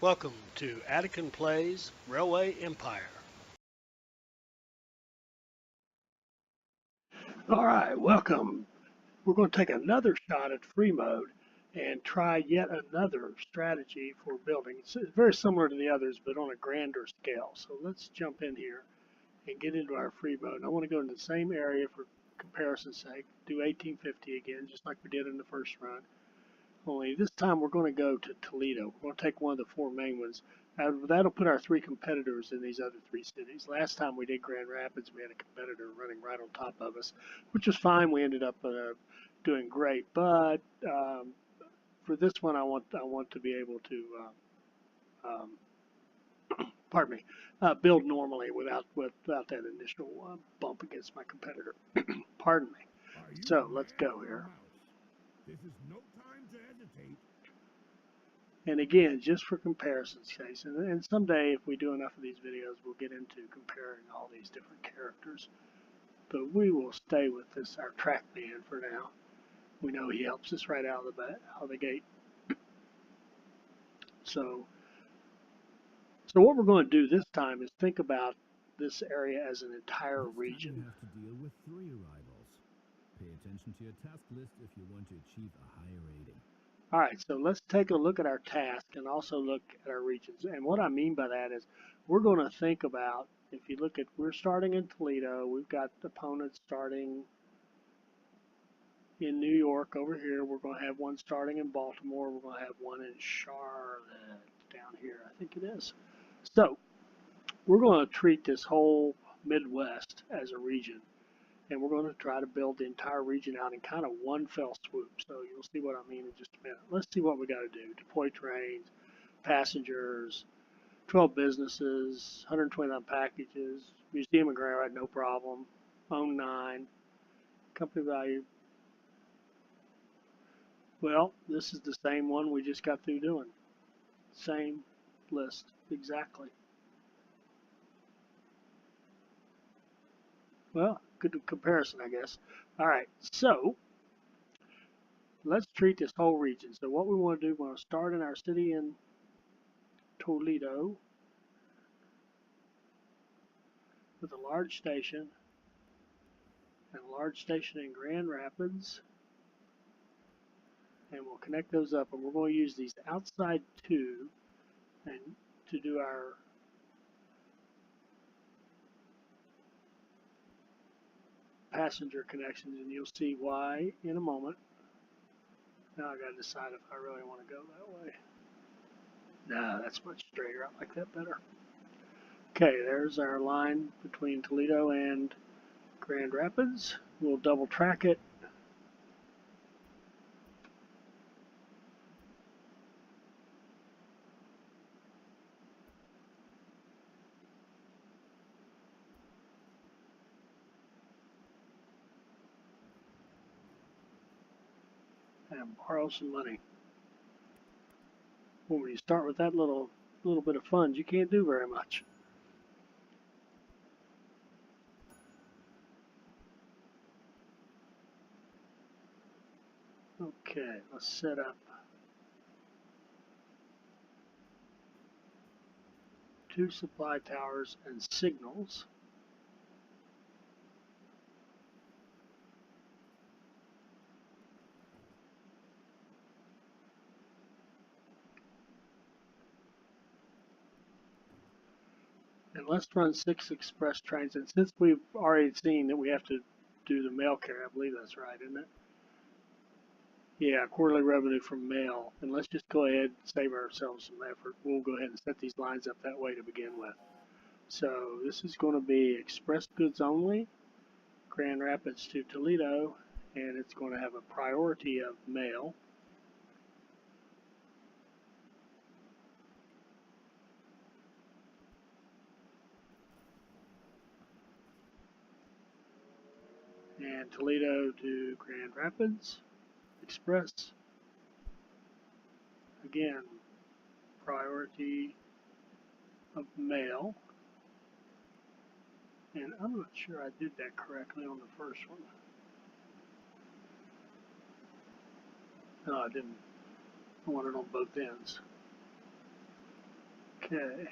Welcome to Attican Plays Railway Empire. All right, welcome. We're going to take another shot at free mode and try yet another strategy for building. It's very similar to the others, but on a grander scale. So let's jump in here and get into our free mode. I want to go into the same area for comparison's sake, do 1850 again, just like we did in the first run. Only this time we're going to go to Toledo. We're going to take one of the four main ones. That'll put our three competitors in these other three cities. Last time we did Grand Rapids, we had a competitor running right on top of us, which was fine. We ended up doing great. But for this one, I want to be able to, pardon me, build normally without that initial bump against my competitor. Pardon me. So let's go here. This is no time to hesitate. And again, just for comparison's case, and someday if we do enough of these videos, we'll get into comparing all these different characters. But we will stay with this, our track man for now. We know he helps us right out of the gate. So what we're going to do this time is think about this area as an entire region. You have to deal with 3 arrivals. Pay attention to your task list if you want to achieve a higher rating. All right, so let's take a look at our task and also look at our regions. And what I mean by that is we're going to think about, if you look at, we're starting in Toledo. We've got opponents starting in New York over here. We're going to have one starting in Baltimore. We're going to have one in Charlotte down here, I think it is. So we're going to treat this whole Midwest as a region. And we're going to try to build the entire region out in kind of one fell swoop. So you'll see what I mean in just a minute. Let's see what we got to do. Deploy trains, passengers, 12 businesses, 129 packages, museum and grand ride, no problem. Own 9. Company value. Well, this is the same one we just got through doing. Same list, exactly. Well, good comparison, I guess. All right, so let's treat this whole region. So what we want to do, we want to start in our city in Toledo with a large station and a large station in Grand Rapids. And we'll connect those up, and we're going to use these outside 2 and to do our passenger connections, and you'll see why in a moment. Now I got to decide if I really want to go that way. Nah, that's much straighter. I like that better. Okay, there's our line between Toledo and Grand Rapids. We'll double track it. And borrow some money. Well, when you start with that little bit of funds, you can't do very much. Okay, let's set up 2 supply towers and signals. And let's run 6 express trains. And since we've already seen that we have to do the mail carrier, I believe that's right, isn't it? Yeah, quarterly revenue from mail. And let's just go ahead and save ourselves some effort. We'll go ahead and set these lines up that way to begin with. So this is going to be express goods only, Grand Rapids to Toledo, and it's going to have a priority of mail. And Toledo to Grand Rapids, express. Again, priority of mail. And I'm not sure I did that correctly on the first one. No, I didn't. I want it on both ends. Okay.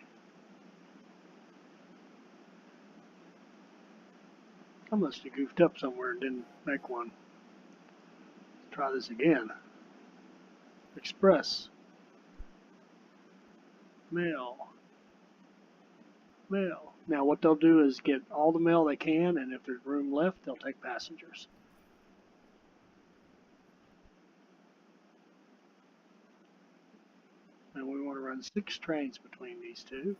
I must have goofed up somewhere and didn't make one. Let's try this again. Express. Mail. Mail. Now what they'll do is get all the mail they can, and if there's room left, they'll take passengers. And we want to run 6 trains between these two.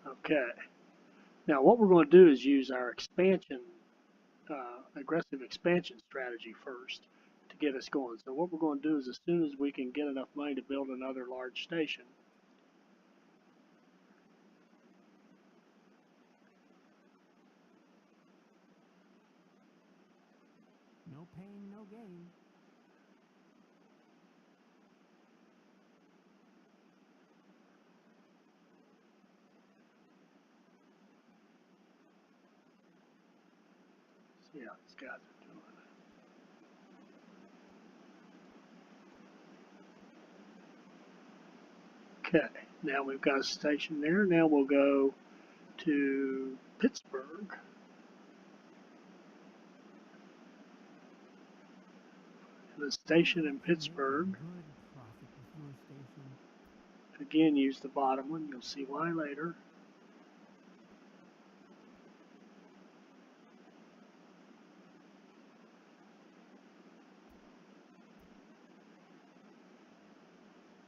Okay. Now what we're going to do is use our aggressive expansion strategy first to get us going. So what we're going to do is as soon as we can get enough money to build another large station, No pain, no gain. see how these guys are doing. Okay, now we've got a station there. Now we'll go to Pittsburgh. The station in Pittsburgh. Good profit with your station. Again, use the bottom one. You'll see why later.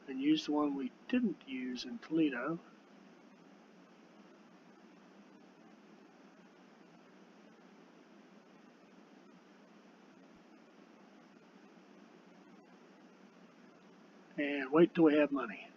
And use the one we didn't use in Toledo. And wait till we have money.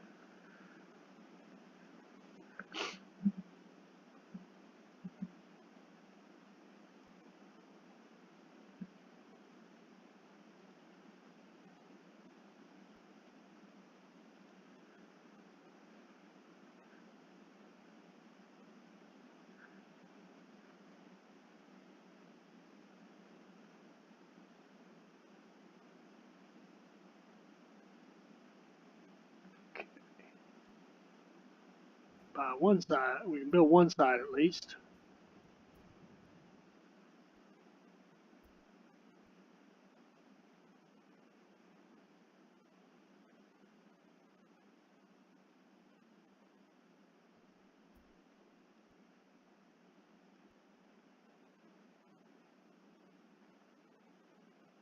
By one side, we can build one side at least.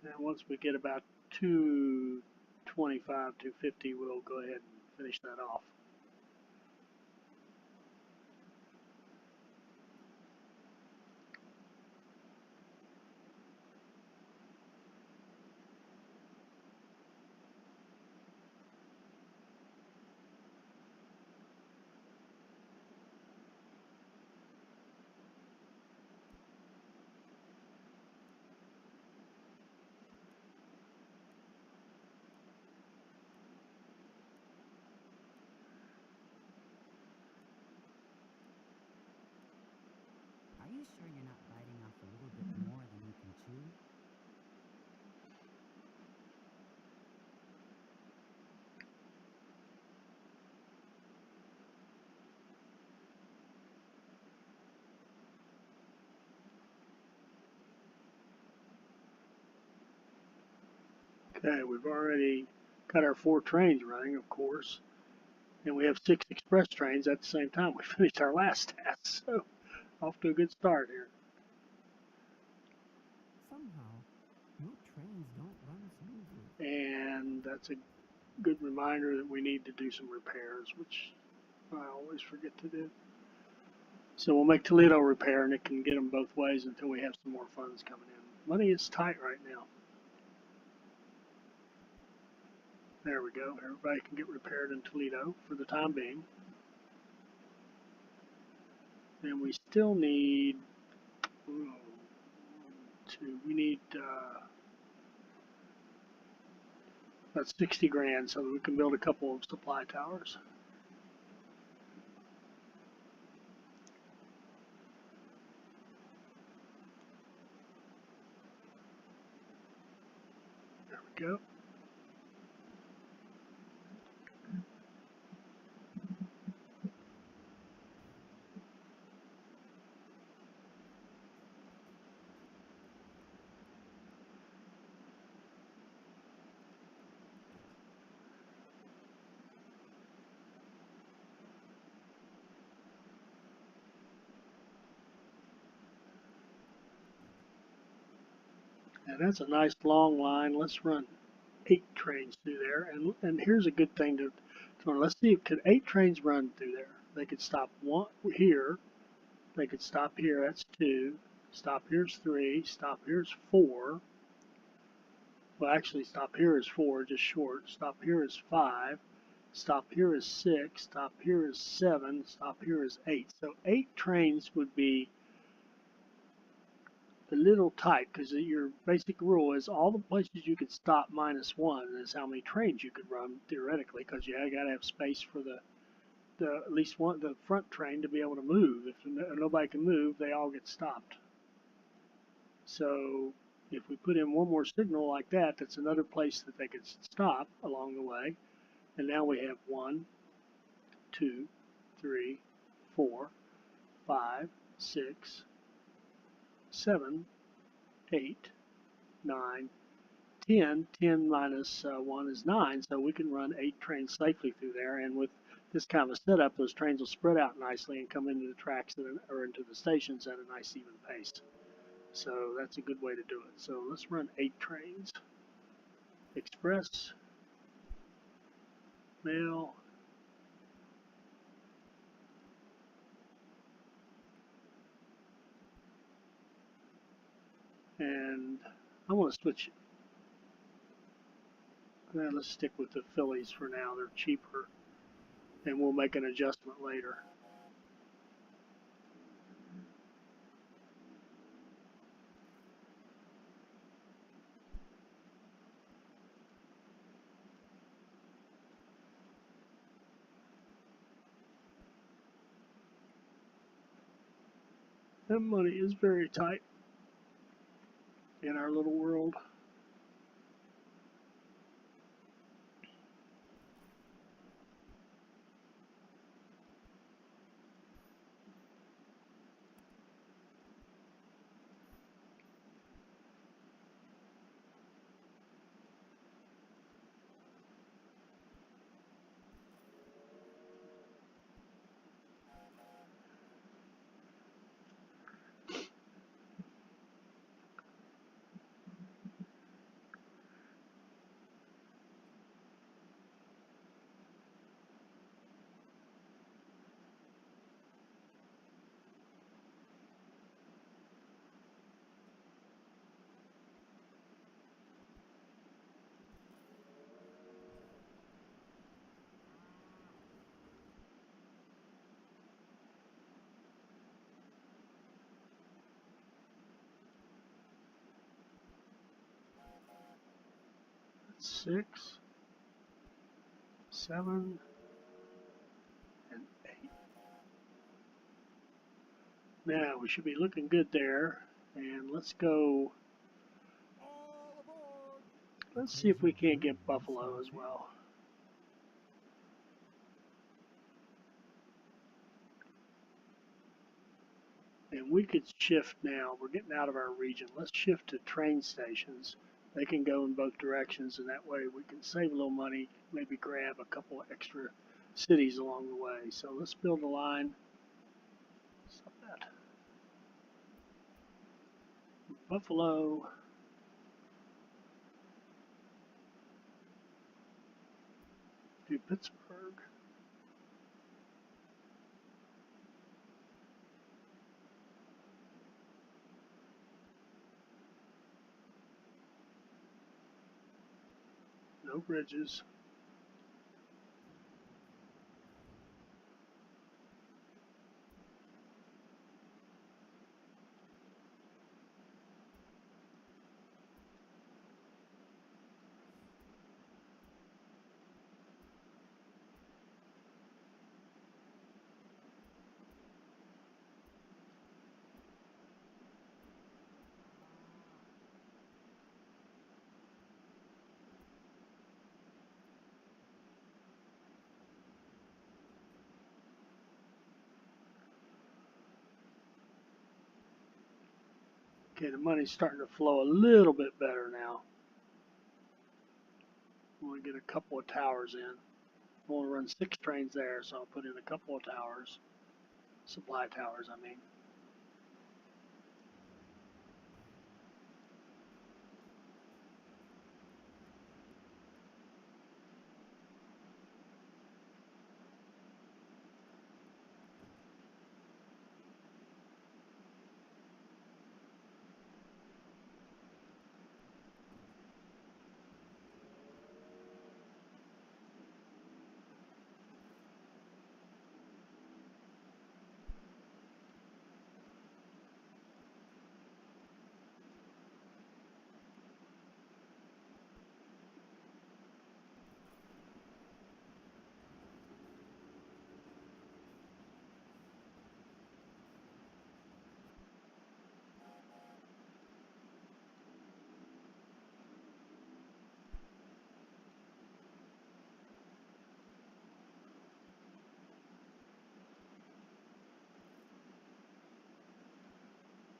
And once we get about 225, 250, we'll go ahead and finish that off. Are you sure you're not biting off a little bit more than you can chew? Okay, we've already got our 4 trains running, of course, and we have 6 express trains at the same time. We finished our last task, so off to a good start here. Somehow, your trains don't run smoothly. And that's a good reminder that we need to do some repairs, which I always forget to do. So we'll make Toledo repair, and it can get them both ways until we have some more funds coming in. Money is tight right now. There we go. Everybody can get repaired in Toledo for the time being. And we still need we need about 60 grand so that we can build a couple of supply towers. There we go. And that's a nice long line. Let's run 8 trains through there. And here's a good thing to let's see, could 8 trains run through there? They could stop one here. They could stop here. That's 2. Stop here's 3. Stop here's 4. Well, actually, stop here is 4, just short. Stop here is 5. Stop here is 6. Stop here is 7. Stop here is 8. So 8 trains would be a little tight because your basic rule is all the places you could stop -1 is how many trains you could run theoretically, because you got to have space for the at least one the front train to be able to move. If nobody can move, they all get stopped. So if we put in one more signal like that, that's another place that they could stop along the way. And now we have 1, 2, 3, 4, 5, 6, 7, 8, 9, 10. 10 minus 1 is 9, so we can run 8 trains safely through there. And with this kind of a setup, those trains will spread out nicely and come into the tracks or into the stations at a nice even pace. So that's a good way to do it. So let's run 8 trains. Express, mail, and I want to switch. Let's stick with the Phillies for now. They're cheaper, and we'll make an adjustment later. That money is very tight in our little world. That's 6, 7, and 8. Now we should be looking good there. And let's go. Let's see if we can't get Buffalo as well. And we could shift now. We're getting out of our region. Let's shift to train stations. They can go in both directions, and that way we can save a little money, maybe grab a couple extra cities along the way. So let's build a line. Stop that. Buffalo. To Pittsburgh. No bridges. Okay, the money's starting to flow a little bit better now. I want to get a couple of towers in. I want to run 6 trains there, so I'll put in a couple of towers. Supply towers, I mean.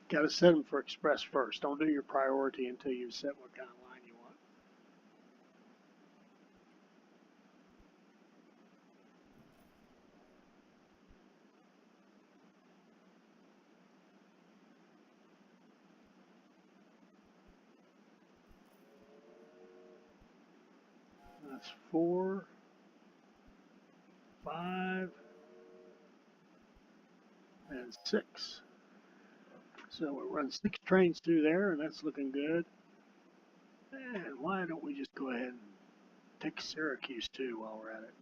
Got to set them for express first. Don't do your priority until you've set what kind of line you want. That's 4, 5, and 6. So we'll run 6 trains through there, and that's looking good. And why don't we just go ahead and take Syracuse too while we're at it?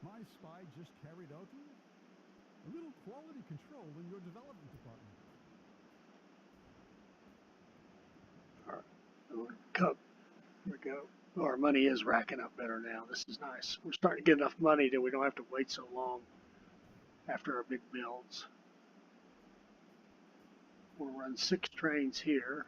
My spy just carried out a little quality control in your development department. All right. There we go. Oh, our money is racking up better now. This is nice. We're starting to get enough money that we don't have to wait so long after our big builds. We'll run 6 trains here.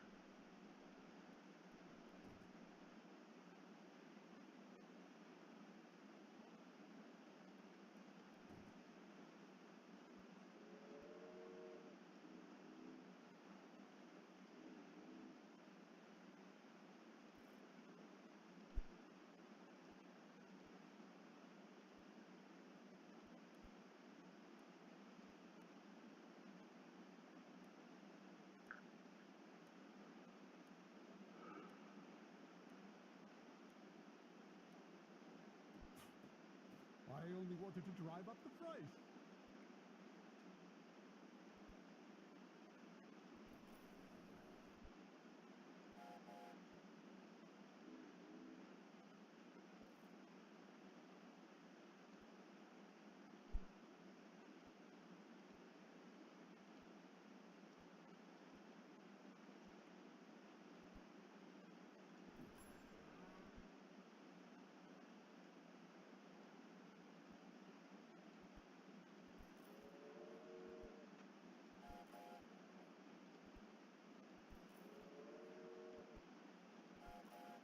I only wanted to drive up the price.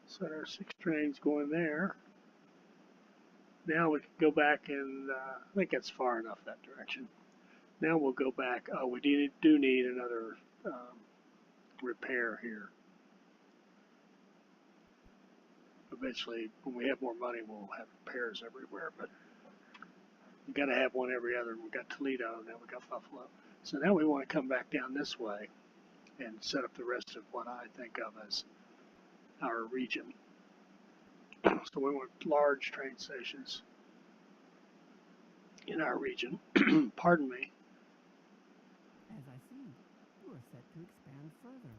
Set our 6 trains going there. Now we can go back and I think that's far enough that direction. Now we'll go back. Oh, we do need another repair here. eventually, when we have more money, we'll have pairs everywhere. But we got to have one every other. We got Toledo, and then we got Buffalo. So now we want to come back down this way and set up the rest of what I think of as our region. So we want large train stations in our region. Pardon me. As I see, you are set to expand further.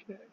Okay.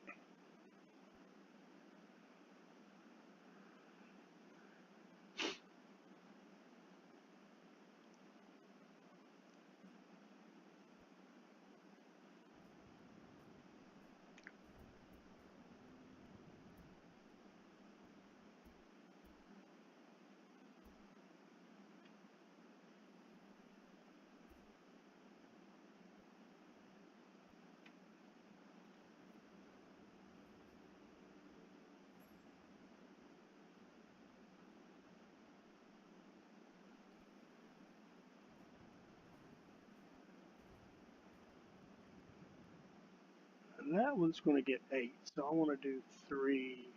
And that one's going to get 8. So I want to do 3.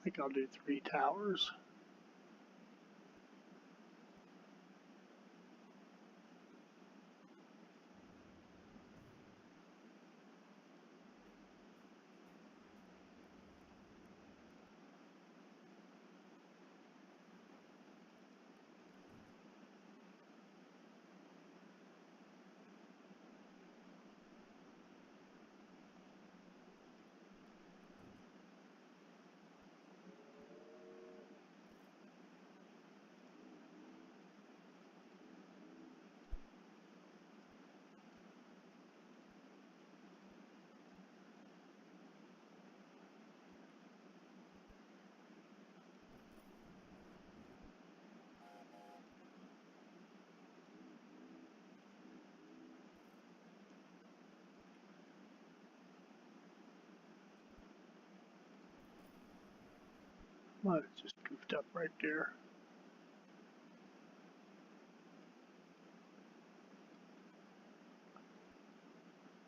I think I'll do 3 towers. Might have just goofed up right there.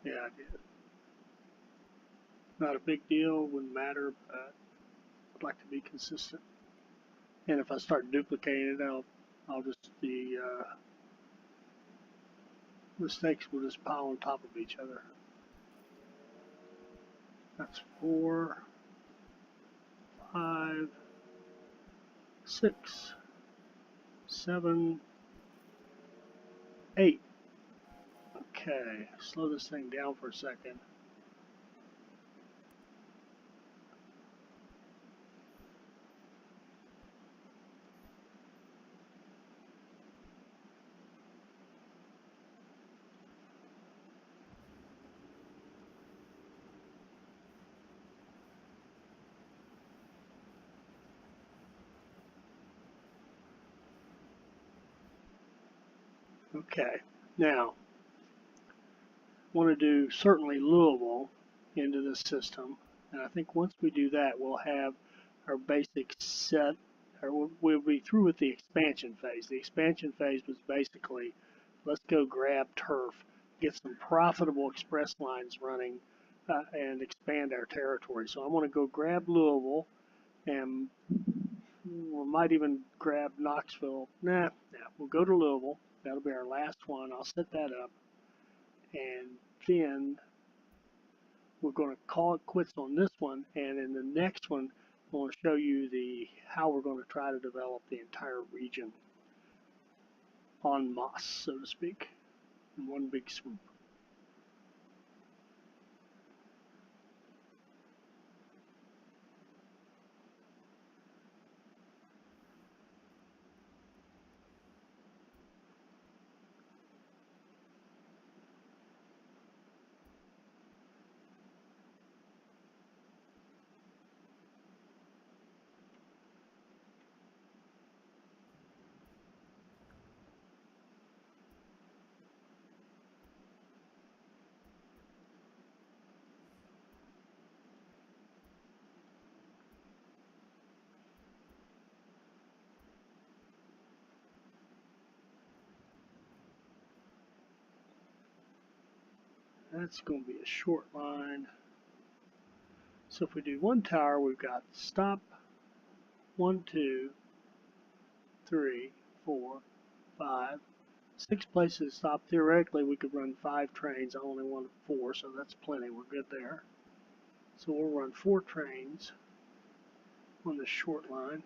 Yeah, I did. Not a big deal, wouldn't matter, but I'd like to be consistent. And if I start duplicating it, I'll just the mistakes will just pile on top of each other. That's 4, 5, 6, 7, 8. Okay, slow this thing down for a second. Okay, now want to do certainly Louisville into this system, and I think once we do that, we'll have our basic set, or we'll be through with the expansion phase. The expansion phase was basically, let's go grab turf, get some profitable express lines running, and expand our territory. So I want to go grab Louisville, and we might even grab Knoxville. Nah, we'll go to Louisville. That'll be our last one. I'll set that up. And then we're going to call it quits on this one. And in the next one, I'm going to show you how we're going to try to develop the entire region en masse, so to speak, in one big swoop. that's going to be a short line. So if we do one tower, we've got stop, 1, 2, 3, 4, 5, 6 places to stop. Theoretically, we could run 5 trains. I only want 4, so that's plenty. We're good there. So we'll run 4 trains on this short line.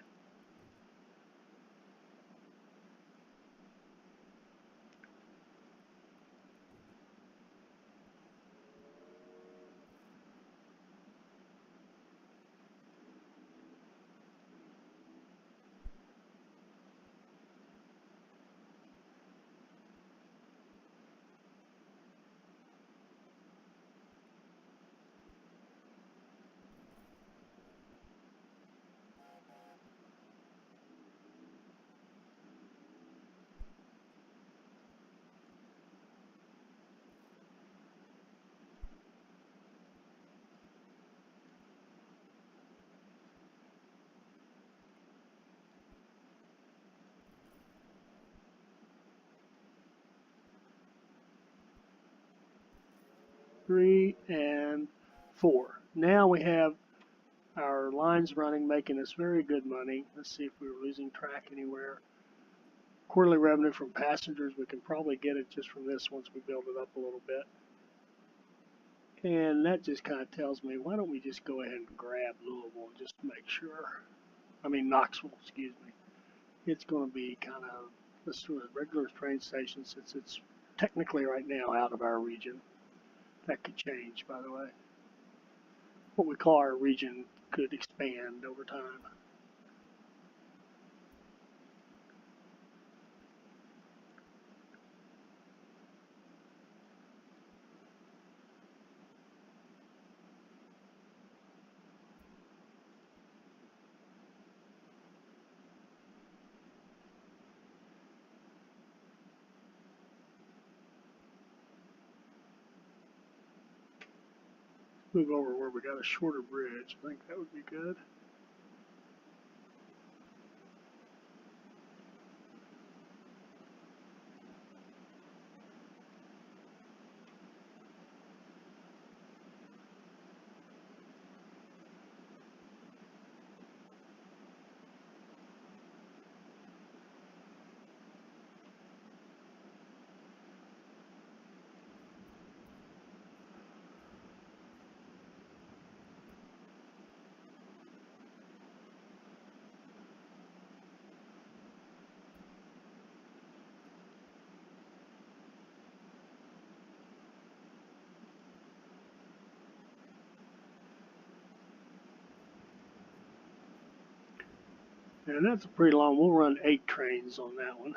Three and 4. Now we have our lines running, making us very good money. Let's see if we were losing track anywhere. Quarterly revenue from passengers, we can probably get it just from this once we build it up a little bit. And that just kind of tells me, why don't we just go ahead and grab Louisville just to make sure. I mean Knoxville, excuse me. It's going to be kind of, let's do a regular train station since it's technically right now out of our region. That could change, by the way. What we call our region could expand over time. Move over where we got a shorter bridge. I think that would be good. And that's a pretty long, we'll run 8 trains on that one.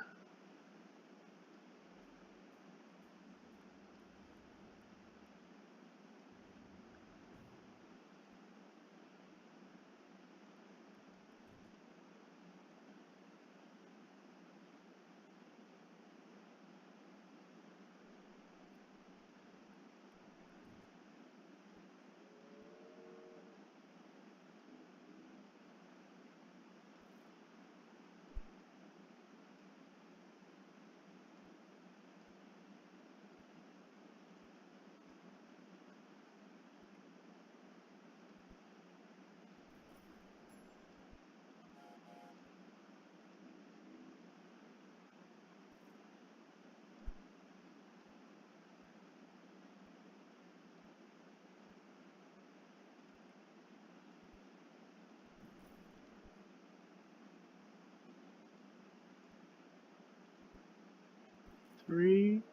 Three,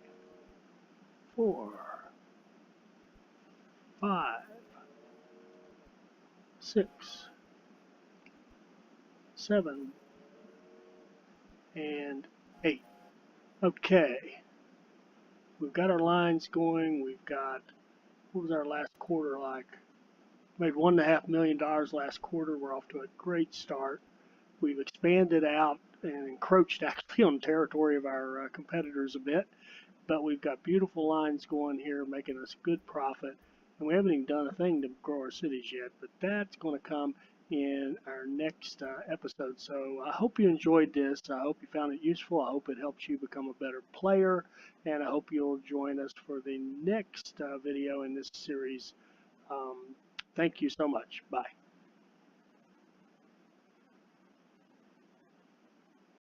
4, 5, 6, 7, and 8. Okay. We've got our lines going. We've got, what was our last quarter like? Made $1.5 million last quarter. We're off to a great start. We've expanded out and encroached actually on the territory of our competitors a bit, but we've got beautiful lines going here, making us good profit. And we haven't even done a thing to grow our cities yet, but that's going to come. in our next episode. So I hope you enjoyed this. I hope you found it useful. I hope it helps you become a better player. And I hope you'll join us for the next video in this series. Thank you so much. Bye.